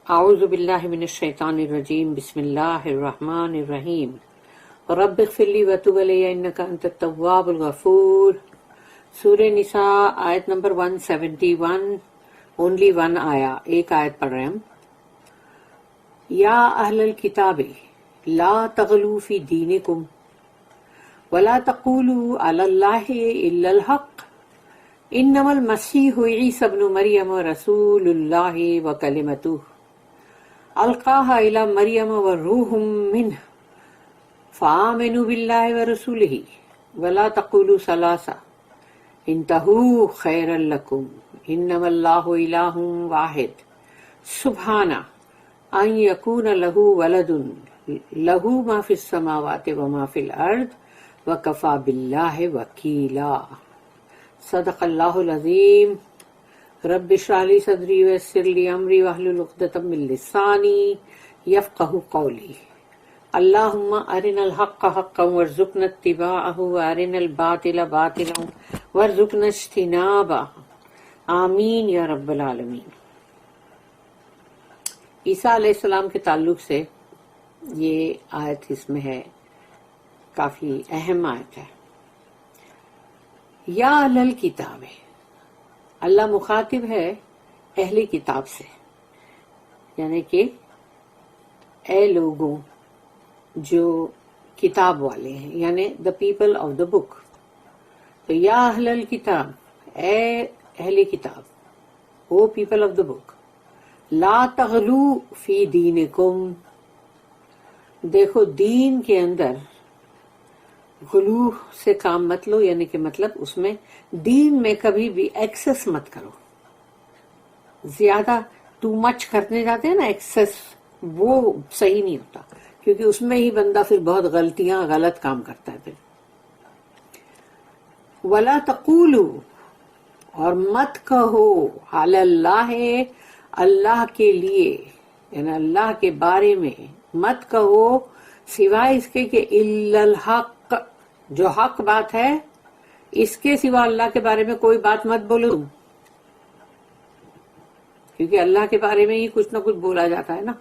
اعوذ باللہ من الشیطان الرجیم بسم اللہ الرحمن الرحیم رب اغفر لی وتب علی انک انت التواب الغفور۔ سورہ نساء آیت نمبر 171، اونلی ون آیا، ایک آیت پڑھ رہے ہم۔ یا اہل الکتاب لا تغلوا فی دینکم ولا تقولوا علی اللہ الا الحق انما المسیح عیسی ابن مریم رسول اللہ وکلمتہ القاها الى مریم وروح منہ فآمنوا باللہ ورسولہ ولا تقولوا ثلاثہ انتہوا خیرا لکم انما اللہ الہ واحد سبحانہ ان یکون لہ ولد لہ ما فی السماوات وما فی الارض وکفی باللہ وکیلا۔ صدق اللہ العظیم۔ رب اشرح لی صدری ویسر لی امری واحلل عقدۃ من لسانی یفقہوا قولی۔ اللہم ارنا الحق حقا وارزقنا اتباعہ وارنا الباطل باطلا وارزقنا اجتنابہ، آمین یا رب العالمین۔ عیسیٰ علیہ السلام کے تعلق سے یہ آیت اس میں ہے، کافی اہم آیت ہے۔ یا اہل الکتاب، اللہ مخاطب ہے اہل کتاب سے، یعنی کہ اے لوگوں جو کتاب والے ہیں، یعنی دا پیپل آف دا بک۔ تو یا اہل الکتاب، اے اہل کتاب، او پیپل آف دا بک، لا تغلو فی دینکم، دیکھو دین کے اندر غلو سے کام مت لو، یعنی کہ مطلب اس میں دین میں کبھی بھی ایکسس مت کرو، زیادہ ٹو مچ کرنے جاتے ہیں نا، ایکسس وہ صحیح نہیں ہوتا، کیونکہ اس میں ہی بندہ پھر بہت غلطیاں، غلط کام کرتا ہے۔ پھر ولا تقولوا، اور مت کہو، علی اللہ، اللہ کے لیے، یعنی اللہ کے بارے میں مت کہو سوائے اس کے کہ الا الحق، جو حق بات ہے اس کے سوا اللہ کے بارے میں کوئی بات مت بولو، کیونکہ اللہ کے بارے میں ہی کچھ نہ کچھ بولا جاتا ہے نا،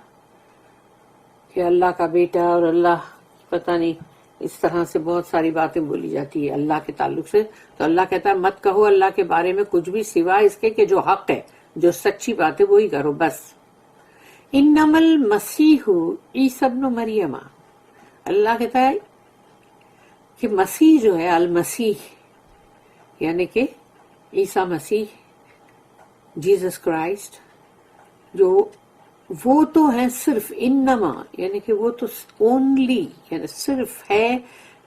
کہ اللہ کا بیٹا اور اللہ پتہ نہیں، اس طرح سے بہت ساری باتیں بولی جاتی ہے اللہ کے تعلق سے۔ تو اللہ کہتا ہے مت کہو اللہ کے بارے میں کچھ بھی سوائے اس کے کہ جو حق ہے، جو سچی بات ہے وہی کرو بس۔ انما المسیح عیسی ابن مریم، اللہ کہتا ہے کہ مسیح جو ہے، المسیح یعنی کہ عیسیٰ مسیح، جیسس کرائسٹ، جو وہ تو ہے صرف، انما یعنی کہ وہ تو اونلی، یعنی صرف ہے،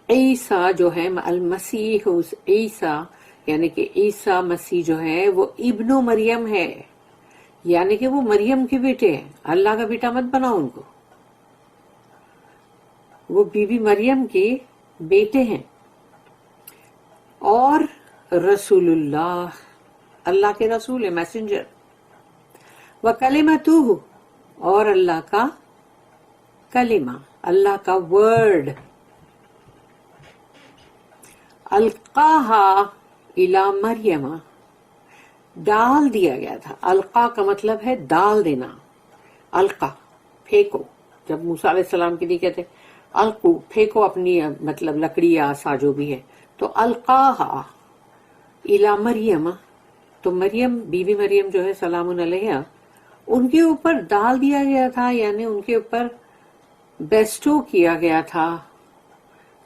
عیسیٰ جو ہے، المسیح عیسیٰ یعنی کہ عیسیٰ مسیح جو ہے وہ ابن مریم ہے، یعنی کہ وہ مریم کے بیٹے ہیں، اللہ کا بیٹا مت بناؤ ان کو، وہ بی بی مریم کے بیٹے ہیں۔ اور رسول اللہ، اللہ کے رسول ہے، میسنجر۔ وکلمتہ، اور اللہ کا کلمہ، اللہ کا ورڈ۔ القاہا الی مریم، ڈال دیا گیا تھا۔ القا کا مطلب ہے ڈال دینا، القا پھینکو، جب موسیٰ علیہ السلام کے لیے کہتے القو، پھینکو اپنی مطلب لکڑی یا عصا جو بھی ہے، تو القاہا الی مریم، تو مریم، بی بی مریم جو ہے سلام علیہ، ان کے اوپر ڈال دیا گیا تھا، یعنی ان کے اوپر بیسٹو کیا گیا تھا،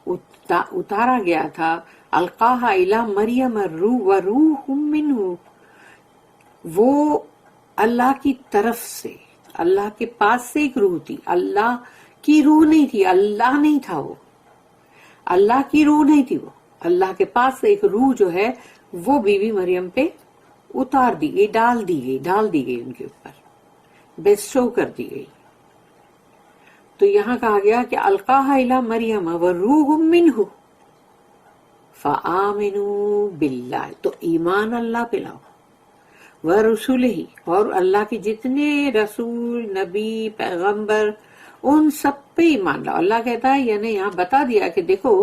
اتارا گیا تھا۔ القاہا الی مریم وروح منہ، وہ اللہ کی طرف سے، اللہ کے پاس سے ایک روح تھی، اللہ کی روح نہیں تھی، اللہ نہیں تھا وہ، اللہ کی روح نہیں تھی وہ، اللہ کے پاس سے ایک روح جو ہے وہ بی بی مریم پہ اتار دی گئی، ڈال دی گئی ان کے اوپر، بیسٹو کر دی گئی۔ تو یہاں کہا گیا کہ القاہا الی مریم وروح منہ فآمنوا باللہ، تو ایمان اللہ پہ لاؤ، ورسولہ، اور اللہ کے جتنے رسول، نبی، پیغمبر ان سب پہ ایمان لاؤ. اللہ کہتا ہے یعنی یہاں بتا دیا کہ دیکھو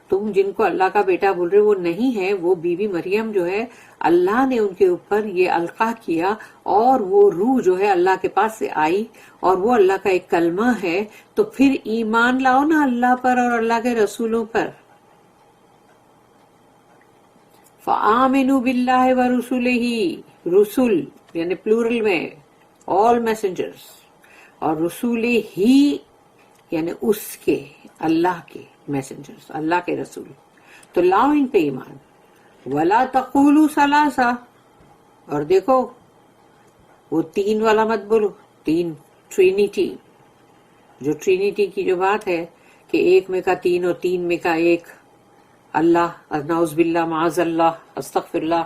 تم جن کو اللہ کا بیٹا بول رہے وہ نہیں ہے, وہ بی بی مریم جو ہے اللہ نے ان کے اوپر یہ القا کیا, اور وہ روح جو ہے اللہ کے پاس سے آئی, اور وہ اللہ کا ایک کلمہ ہے. تو پھر ایمان لاؤ نا اللہ پر اور اللہ کے رسولوں پر. فآمنوا باللہ ورسولہ, رسول یعنی پلورل میں all messengers, اور رسول ہی یعنی اس کے, اللہ کے میسنجرز, اللہ کے رسول. تو لاؤ ان پہ ایمان. ولا تقولوا ثلاثہ, اور دیکھو وہ تین والا مت بولو, تین, ٹرینیٹی, جو ٹرینیٹی کی جو بات ہے کہ ایک میں کا تین اور تین میں کا ایک, اللہ نعوذ باللہ معاذ اللہ استغفر اللہ.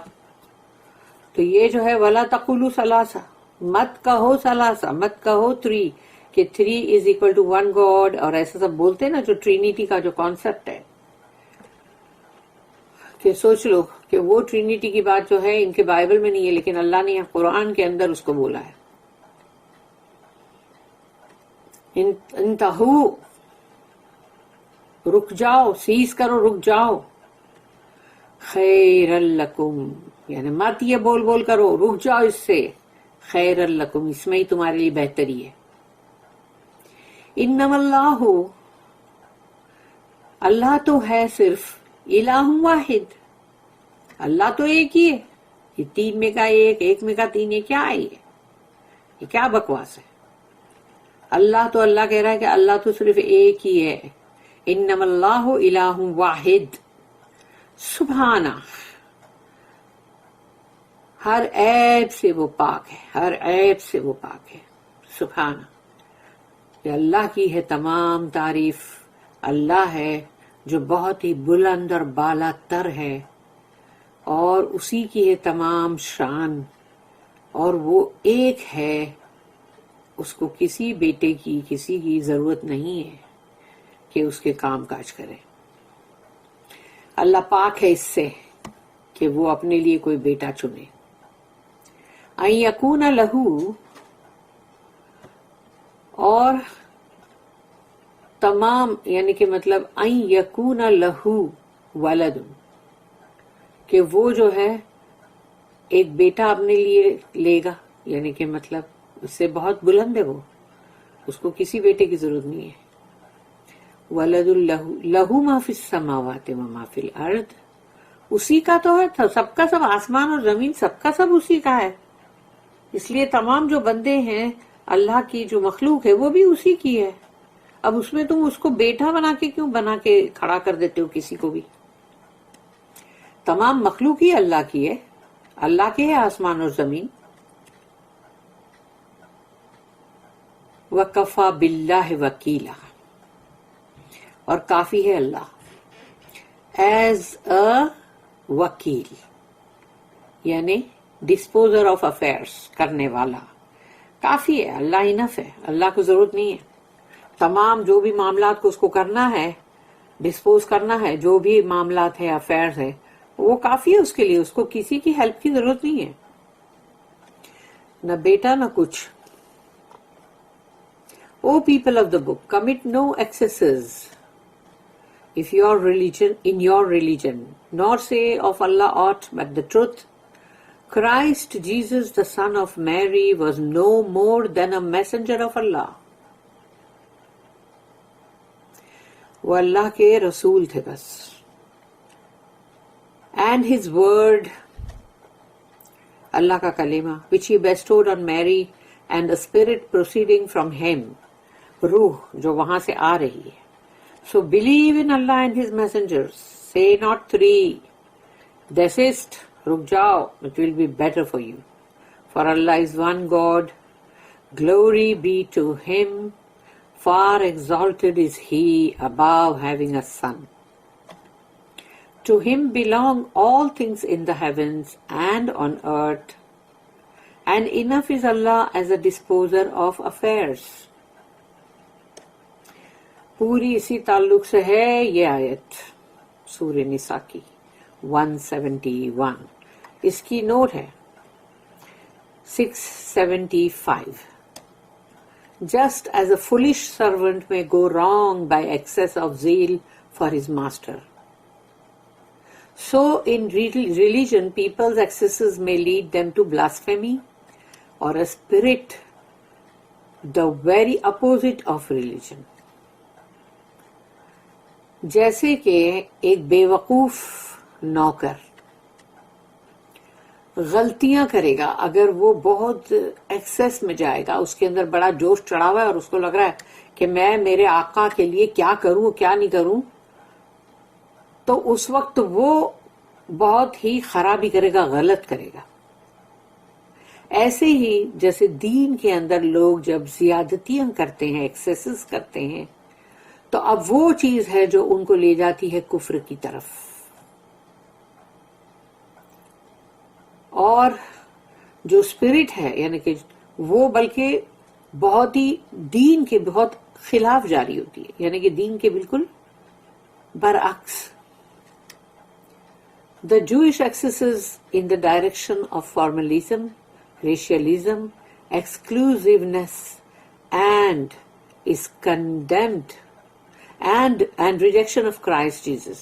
تو یہ جو ہے ولا تقولوا ثلاثہ, مت کہو ثلاثہ, مت کہو تھری, کہ 3 از اکول ٹو 1 گاڈ, اور ایسا سب بولتے ہیں نا جو ٹرینیٹی کا جو کانسیپٹ ہے. کہ سوچ لو کہ وہ ٹرینیٹی کی بات جو ہے ان کے بائبل میں نہیں ہے, لیکن اللہ نے یہاں قرآن کے اندر اس کو بولا ہے. انتہو, رک جاؤ, سیز کرو, رک جاؤ. خیر لکم, یعنی مت یہ بول بول کرو, رک جاؤ اس سے. خیر لکم, اس میں ہی تمہارے لیے بہتری ہے. انما اللہ, اللہ تو ہے صرف, الہ واحد, اللہ تو ایک ہی ہے. یہ تین میں کا ایک, ایک میں کا تین, یہ کیا ہے, یہ کیا بکواس ہے. اللہ تو اللہ کہہ رہا ہے کہ اللہ تو صرف ایک ہی ہے. انما اللہ الہ واحد, سبحانہ, ہر عیب سے وہ پاک ہے, ہر عیب سے وہ پاک ہے. سبحانہ, کہ اللہ کی ہے تمام تعریف. اللہ ہے جو بہت ہی بلند اور بالا تر ہے, اور اسی کی ہے تمام شان, اور وہ ایک ہے, اس کو کسی بیٹے کی, کسی کی ضرورت نہیں ہے کہ اس کے کام کاج کرے. اللہ پاک ہے اس سے کہ وہ اپنے لیے کوئی بیٹا چنے. ان یکون لہو, اور تمام یعنی کہ مطلب ان یکون لہو ولد, کہ وہ جو ہے ایک بیٹا اپنے لیے لے گا, یعنی کہ مطلب اس سے بہت بلند ہے وہ, اس کو کسی بیٹے کی ضرورت نہیں ہے. ولد لہو, لہو ما فی السماوات و ما فی الارض, اسی کا تو ہے, سب کا سب, آسمان اور زمین سب کا سب اسی کا ہے. اس لیے تمام جو بندے ہیں, اللہ کی جو مخلوق ہے وہ بھی اسی کی ہے. اب اس میں تم اس کو بیٹا بنا کے کیوں بنا کے کھڑا کر دیتے ہو کسی کو بھی؟ تمام مخلوق ہی اللہ کی ہے, اللہ کے ہے آسمان اور زمین. وَكَفَى بِاللَّهِ وَكِيلًا, اور کافی ہے اللہ ایز اے وکیل, یعنی ڈسپوزر آف افیئرس, کرنے والا. کافی ہے اللہ, انف ہے, اللہ کو ضرورت نہیں ہے. تمام جو بھی معاملات کو اس کو کرنا ہے, ڈسپوز کرنا ہے, جو بھی معاملات ہے, افیئرز ہے, وہ کافی ہے اس کے لیے, اس کو کسی کی ہیلپ کی ضرورت نہیں ہے, نہ بیٹا نہ کچھ. O people of the book, commit no excesses if your religion, in your religion, nor say of Allah aught but the truth. Christ Jesus, the son of Mary, was no more than a messenger of Allah. وہ اللہ کے رسول تھے بس. And his word, اللہ کا کلمہ, which he bestowed on Mary, and the spirit proceeding from him, روح جو وہاں سے آ رہی ہے. So believe in Allah and his messengers. Say not 3. Desist, رک جاؤ, it will be better for you. For Allah is one God. Glory be to him. Far exalted is he above having a son. To him belong all things in the heavens and on earth. And enough is Allah as a disposer of affairs. پوری اسی تعلق سے ہے یہ آیت سورہ نساء کی 171. اس کی نوٹ ہے 675. just as a foolish servant may go wrong by excess of zeal for his master. So in religion, people's excesses may lead them to blasphemy or a spirit, the very opposite of religion. جیسے کہ ایک بیوقوف نوکر غلطیاں کرے گا، اگر وہ بہت ایکسیس میں جائے گا، اس کے اندر بڑا جوش چڑھا ہوا ہے اور اس کو لگ رہا ہے کہ میں میرے آقا کے لیے کیا کروں کیا نہیں کروں، تو اس وقت وہ بہت ہی خرابی کرے گا، غلط کرے گا. ایسے ہی جیسے دین کے اندر لوگ جب زیادتیاں کرتے ہیں، ایکسیسز کرتے ہیں، تو اب وہ چیز ہے جو ان کو لے جاتی ہے کفر کی طرف. اور جو اسپرٹ ہے یعنی کہ وہ بلکہ بہت ہی دین کے بہت خلاف جاری ہوتی ہے، یعنی کہ دین کے بالکل برعکس. The Jewish excesses in the direction of formalism, racialism, exclusiveness, and is condemned and rejection of Christ Jesus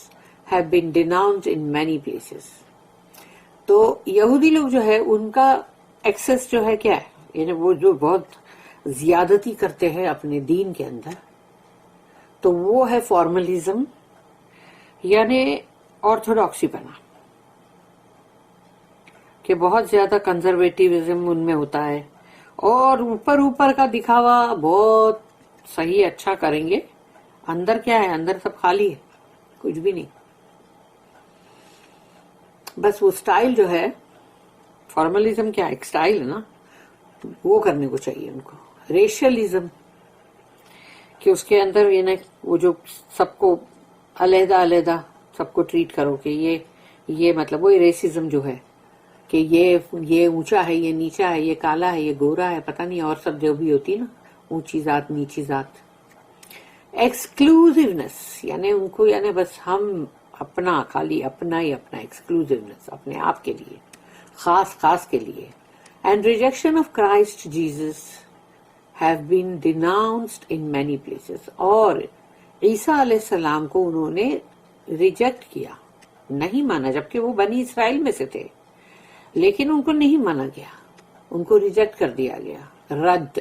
have been denounced in many places. تو یہودی لوگ جو ہے ان کا ایکسس جو ہے کیا ہے، یعنی وہ جو بہت زیادتی کرتے ہیں اپنے دین کے اندر، تو وہ ہے فارملزم یعنی آرتھوڈاکسی بنا، کہ بہت زیادہ کنزرویٹیوزم ان میں ہوتا ہے، اور اوپر کا دکھاوا بہت صحیح اچھا کریں گے، اندر کیا ہے، اندر سب خالی ہے، کچھ بھی نہیں. بس وہ سٹائل جو ہے، فارملزم کیا ایک سٹائل ہے نا، وہ کرنے کو چاہیے ان کو. ریشلزم کہ اس کے اندر یعنی وہ جو سب کو علیحدہ علیحدہ سب کو ٹریٹ کرو، کہ یہ مطلب وہی ریسزم جو ہے کہ یہ اونچا ہے، یہ نیچا ہے، یہ کالا ہے، یہ گورا ہے، پتہ نہیں اور سب جو بھی ہوتی نا، اونچی ذات نیچی ذات. ایکسکلوزیونیس یعنی ان کو یعنی بس ہم اپنا، خالی اپنا ہی اپنا، ایکسکلوزیونیس اپنے آپ کے لیے، خاص کے لیے. And rejection of Christ Jesus have been denounced in many places. اور عیسیٰ علیہ السلام کو انہوں نے ریجیکٹ کیا، نہیں مانا، جبکہ وہ بنی اسرائیل میں سے تھے، لیکن ان کو نہیں مانا گیا، ان کو ریجیکٹ کر دیا گیا، رد.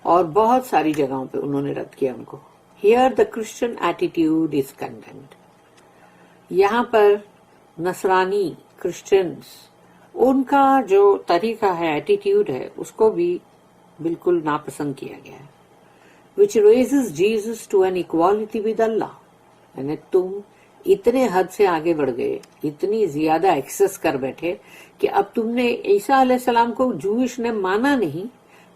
اور بہت ساری جگہوں پہ انہوں نے رد کیا ان کو. Here the Christian attitude is condemned. یہاں پر نصرانی کرسچنز ان کا جو طریقہ ہے، ایٹیٹیوڈ ہے، اس کو بھی بالکل ناپسند کیا گیا ہے. Which raises Jesus to an equality with Allah. یعنی تم اتنے حد سے آگے بڑھ گئے، اتنی زیادہ ایکسس کر بیٹھے کہ اب تم نے عیسیٰ علیہ السلام کو جوئش نے مانا نہیں،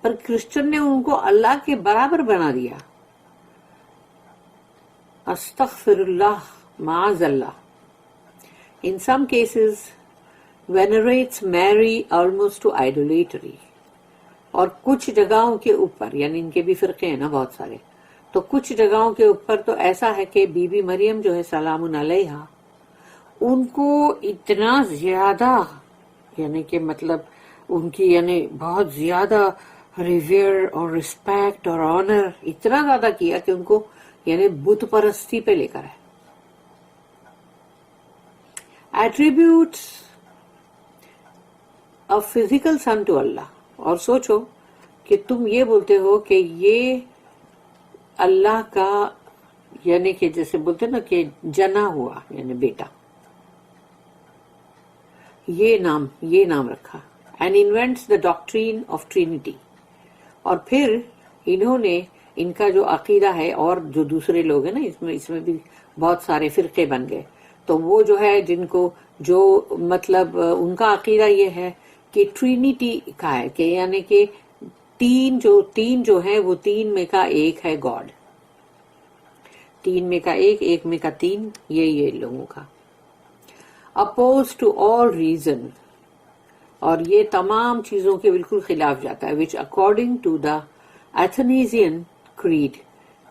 پر کرسچن نے ان کو اللہ کے برابر بنا دیا. استغفر اللہ، معاذ اللہ. In some cases venerates Mary almost to idolatry. اور کچھ جگہوں کے اوپر، یعنی ان کے بھی فرقے ہیں نا بہت سارے، تو کچھ جگہوں کے اوپر تو ایسا ہے کہ بی بی مریم جو ہے سلام علیہا، ان کو اتنا زیادہ یعنی کہ مطلب ان کی یعنی بہت زیادہ ریویئر اور ریسپیکٹ اور آنر اتنا زیادہ کیا کہ ان کو یعنی بت پرستی پہ لے کر ہے. Attributes of physical son to اللہ. اور سوچو کہ تم یہ بولتے ہو کہ یہ اللہ کا یعنی کہ جیسے بولتے نا کہ جنا ہوا یعنی بیٹا، یہ نام رکھا. And invents the doctrine of Trinity. اور پھر انہوں نے ان کا جو عقیدہ ہے، اور جو دوسرے لوگ ہیں نا اس میں بھی بہت سارے فرقے بن گئے، تو وہ جو ہے جن کو جو مطلب ان کا عقیدہ یہ ہے کہ ٹرینیٹی کا ہے، کہ یعنی کہ تین جو ہیں وہ تین میں کا ایک ہے گاڈ، تین میں کا ایک میں کا تین، یہ لوگوں کا. اپوز ٹو آل ریزن، اور یہ تمام چیزوں کے بالکل خلاف جاتا ہے. Which according to the Athanasian creed.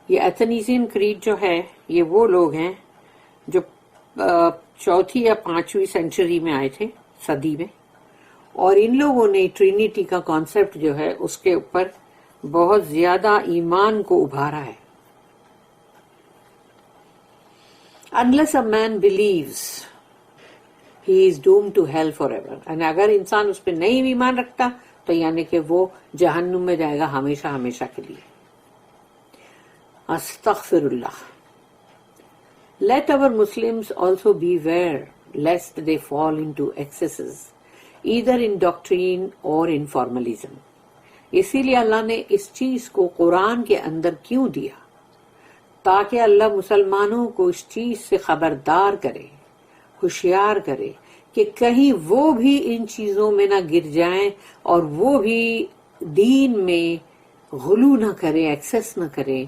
یہ ایتھنیزین کریڈ جو ہے یہ وہ لوگ ہیں جو چوتھی یا پانچویں سینچری میں آئے تھے، صدی میں، اور ان لوگوں نے ٹرینیٹی کا کانسیپٹ جو ہے اس کے اوپر بہت زیادہ ایمان کو ابھارا ہے. Unless a man believes, he is doomed to hell forever. And اگر انسان اس پہ نہیں ایمان رکھتا تو یعنی کہ وہ جہنم میں جائے گا ہمیشہ ہمیشہ کے لیے. استغفر اللہ. Let our Muslims also beware lest they fall into excesses, either in doctrine or in formalism. اسی لیے اللہ نے اس چیز کو قرآن کے اندر کیوں دیا؟ تاکہ اللہ مسلمانوں کو اس چیز سے خبردار کرے، ہوشیار کرے کہ کہیں وہ بھی ان چیزوں میں نہ گر جائیں اور وہ بھی دین میں غلو نہ کریں، ایکسس نہ کریں،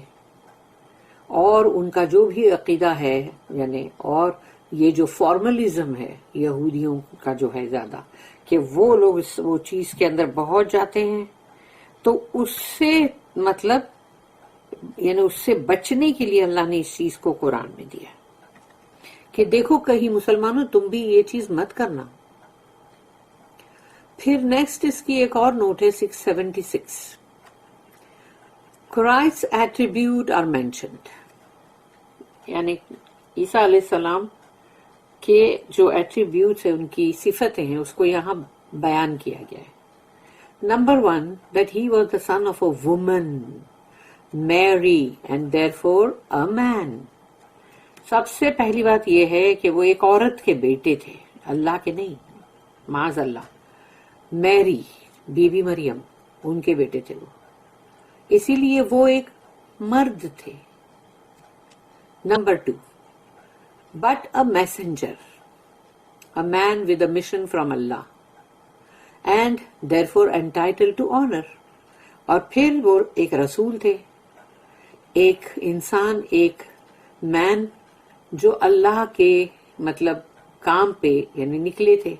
اور ان کا جو بھی عقیدہ ہے یعنی اور یہ جو فارملزم ہے یہودیوں کا جو ہے زیادہ کہ وہ لوگ وہ چیز کے اندر پہنچ جاتے ہیں، تو اس سے مطلب یعنی اس سے بچنے کے لیے اللہ نے اس چیز کو قرآن میں دیا کہ دیکھو کہیں مسلمانوں تم بھی یہ چیز مت کرنا. پھر نیکسٹ اس کی ایک اور نوٹ ہے 676. Christ's attribute are mentioned. یعنی عیسیٰ علیہ السلام کے جو ایٹریبیوٹس ہیں، ان کی صفتیں ہیں، اس کو یہاں بیان کیا گیا ہے. Number 1, that he was the son of a woman, Mary, and therefore a man. سب سے پہلی بات یہ ہے کہ وہ ایک عورت کے بیٹے تھے، اللہ کے نہیں، معاذ اللہ. میری بی بی مریم ان کے بیٹے تھے وہ، اسی لیے وہ ایک مرد تھے. Number 2, but a messenger, a man with a mission from Allah, and therefore entitled to honor. اور پھر وہ ایک رسول تھے، ایک انسان، ایک مین جو اللہ کے مطلب کام پہ یعنی نکلے تھے.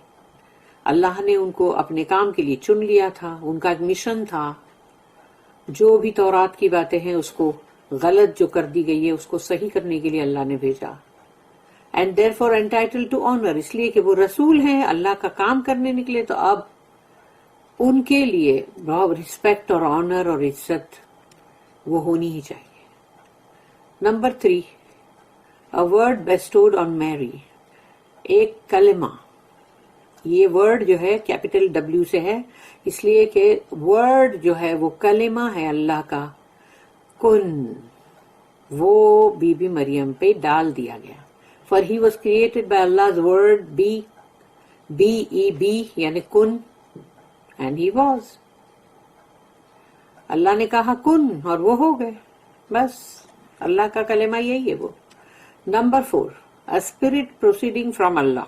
اللہ نے ان کو اپنے کام کے لیے چن لیا تھا، ان کا ایک مشن تھا. جو بھی تورات کی باتیں ہیں اس کو غلط جو کر دی گئی ہے اس کو صحیح کرنے کے لیے اللہ نے بھیجا. And therefore entitled to honour, اس لیے کہ وہ رسول ہیں، اللہ کا کام کرنے نکلے، تو اب ان کے لیے بہت رسپیکٹ اور آنر اور عزت وہ ہونی ہی چاہیے. Number 3، a word bestowed on Mary، ایک کلمہ. یہ ورڈ جو ہے کیپٹل W سے ہے، اس لیے کہ ورڈ جو ہے وہ کلمہ ہے اللہ کا. کن، وہ بی بی مریم پہ ڈال دیا گیا. For he was created by Allah's word B-E-B یعنی کن، and he was. اللہ نے کہا کن اور وہ ہو گئے، بس اللہ کا کلمہ یہی ہے وہ. Number 4، a spirit proceeding from Allah،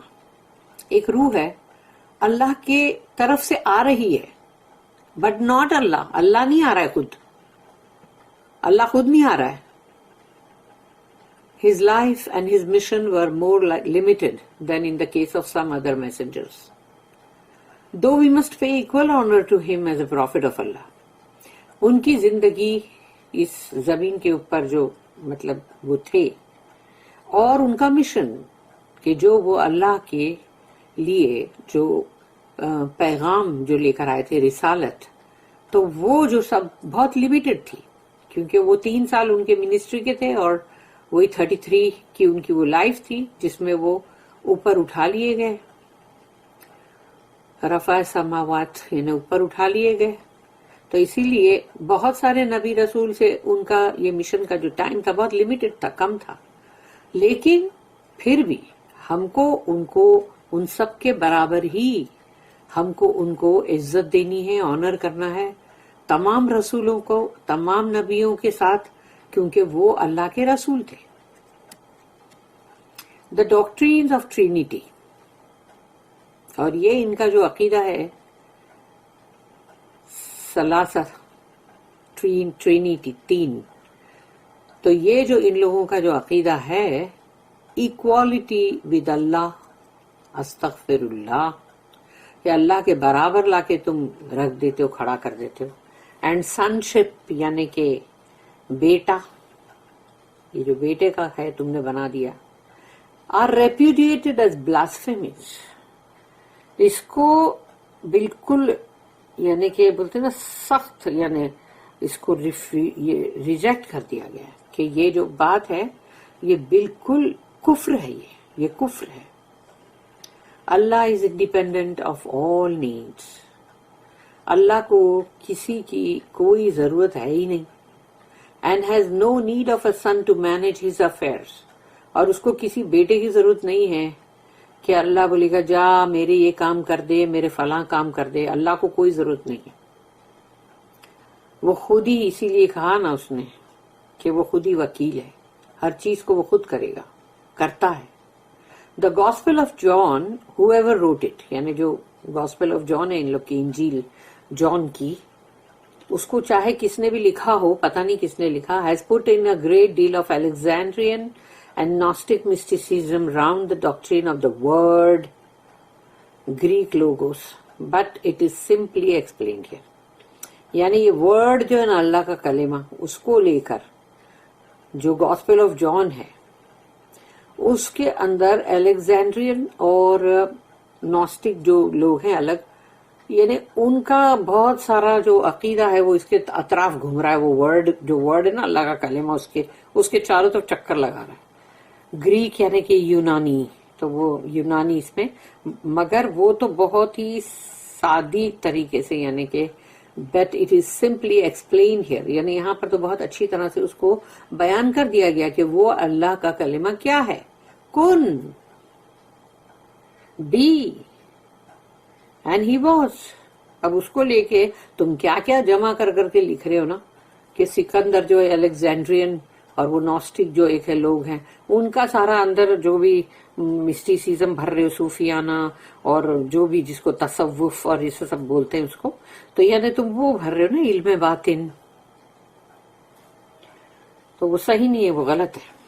ایک روح ہے اللہ کے طرف سے آ رہی ہے، بٹ ناٹ اللہ، اللہ نہیں آ رہا ہے خود، اللہ خود نہیں آ رہا ہے. His life and his mission were more limited than in the case of some other messengers. Though we must pay equal honor to him as a prophet of Allah. ان کی زندگی اس زمین کے اوپر جو مطلب وہ تھے، اور ان کا مشن کہ جو وہ اللہ کے لیے جو پیغام جو لے کر آئے تھے، رسالت، تو وہ جو سب بہت لیمیٹڈ تھی، کیونکہ وہ 3 سال ان کے منسٹری کے تھے اور وہی 33 کی ان کی وہ لائف تھی جس میں وہ اوپر اٹھا لیے گئے. رفع سماوات یعنی اوپر اٹھا لیے گئے. تو اسی لیے بہت سارے نبی رسول سے ان کا یہ مشن کا جو ٹائم تھا بہت لیمیٹڈ تھا، کم تھا. لیکن پھر بھی ہم کو ان سب کے برابر ہی ہم کو ان کو عزت دینی ہے، آنر کرنا ہے، تمام رسولوں کو، تمام نبیوں کے ساتھ، کیونکہ وہ اللہ کے رسول تھے. دا ڈاکٹرینز آف ٹرینٹی، اور یہ ان کا جو عقیدہ ہے ثلاثہ، ٹرینٹی، 3، تو یہ جو ان لوگوں کا جو عقیدہ ہے، ایکوالٹی ود اللہ، استغفر اللہ، کہ اللہ کے برابر لا کے تم رکھ دیتے ہو، کھڑا کر دیتے ہو. اینڈ سنشپ یعنی کہ بیٹا، یہ جو بیٹے کا ہے تم نے بنا دیا. آر ریپیوڈیٹڈ ایز بلاسفیمیز، اس کو بالکل یعنی کہ بولتے نا سخت یعنی اس کو یہ ریجیکٹ کر دیا گیا ہے کہ یہ جو بات ہے یہ بالکل کفر ہے، یہ کفر ہے. اللہ is independent of all needs. اللہ کو کسی کی کوئی ضرورت ہے ہی نہیں. And has no need of a son to manage his affairs. اور اس کو کسی بیٹے کی ضرورت نہیں ہے کہ اللہ بولے گا جا میرے یہ کام کر دے، میرے فلاں کام کر دے. اللہ کو کوئی ضرورت نہیں ہے. وہ خود ہی، اسی لیے کہا نا اس نے کہ وہ خود ہی وکیل ہے، ہر چیز کو وہ خود کرے گا، کرتا ہے. The gospel of John whoever wrote it، یعنی جو گاسپل آف جان ہے ان لوگ کی انجیل جان کی، اس کو چاہے کس نے بھی لکھا ہو، پتہ نہیں کس نے لکھا، has put in a great deal of Alexandrian and Gnostic mysticism round the doctrine of the word Greek logos, but it is simply explained here. یعنی یہ ورڈ جو ہے نا اللہ کا کلمہ، اس کو لے کر جو گاسپل آف جان ہے اس کے اندر الیگزینڈرین اور نوسٹک جو لوگ ہیں الگ، یعنی ان کا بہت سارا جو عقیدہ ہے وہ اس کے اطراف گھوم رہا ہے. وہ ورڈ جو ورڈ ہے نا اللہ کا کلمہ، اس کے چاروں طرف چکر لگا رہا ہے. گریک یعنی کہ یونانی، تو وہ یونانی اس میں، مگر وہ تو بہت ہی سادی طریقے سے، یعنی کہ but it is simply explained here، یعنی یہاں پر تو بہت اچھی طرح سے اس کو بیان کر دیا گیا کہ وہ اللہ کا کلمہ کیا ہے. کن بی اینڈ ہی واز. اب اس کو لے کے تم کیا کیا جمع کر کر کے لکھ رہے ہو نا کہ سکندر جو ہے الیگزینڈرین اور وہ نوسٹک جو ایک ہے لوگ ہیں، ان کا سارا اندر جو بھی مسٹیسزم بھر رہے ہو، صوفیانہ اور جو بھی جس کو تصوف اور یہ سب بولتے ہیں اس کو، تو یعنی تم وہ بھر رہے ہو نا علم باطن، تو وہ صحیح نہیں ہے، وہ غلط ہے.